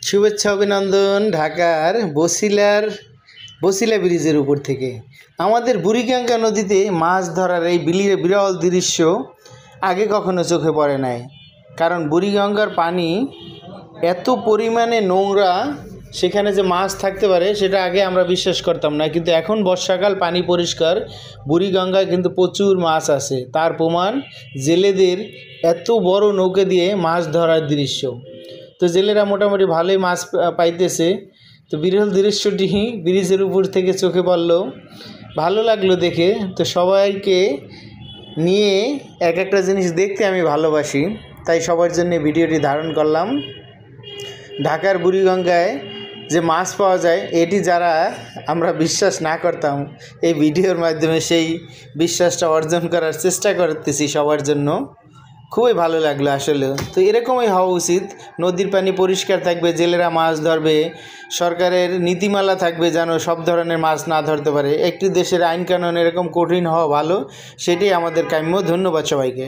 শুভেচ্ছা অভিনন্দন ঢাকার বসিলা ব্রিজের উপর থেকে। আমাদের বুড়িগঙ্গা নদীতে মাছ ধরার এই বিরল দৃশ্য আগে কখনো চোখে পড়ে নাই। কারণ বুড়িগঙ্গার পানি এত পরিমাণে নোংরা, সেখানে যে মাছ থাকতে পারে সেটা আগে আমরা বিশ্বাস করতাম না। কিন্তু এখন বর্ষাকাল, পানি পরিষ্কার, বুড়িগঙ্গায় কিন্তু প্রচুর মাছ আছে। তার প্রমাণ জেলেদের এত বড় নৌকা দিয়ে মাছ ধরার দৃশ্য। তো জেলেরা মোটামুটি ভালোই মাছ পাইতেছে। তো বিরল দৃশ্যটি ব্রিজের উপর থেকে চোখে পড়লো, ভালো লাগলো দেখে। তো সবাইকে নিয়ে এক একটা জিনিস দেখতে আমি ভালোবাসি, তাই সবার জন্য ভিডিওটি ধারণ করলাম। ঢাকার বুড়িগঙ্গায় যে মাছ পাওয়া যায়, এটি যারা আমরা বিশ্বাস না করতাম, এই ভিডিওর মাধ্যমে সেই বিশ্বাসটা অর্জন করার চেষ্টা করতেছি সবার জন্য। খুবই ভালো লাগলো আসলে। তো এরকমই হওয়া উচিত। নদীর পানি পরিষ্কার থাকবে, জেলেরা মাছ ধরবে, সরকারের নীতিমালা থাকবে যেন সব ধরনের মাছ না ধরতে পারে। একটি দেশের আইন কানুন এরকম কঠিন হওয়া ভালো, সেটাই আমাদের কাম্য। ধন্যবাদ সবাইকে।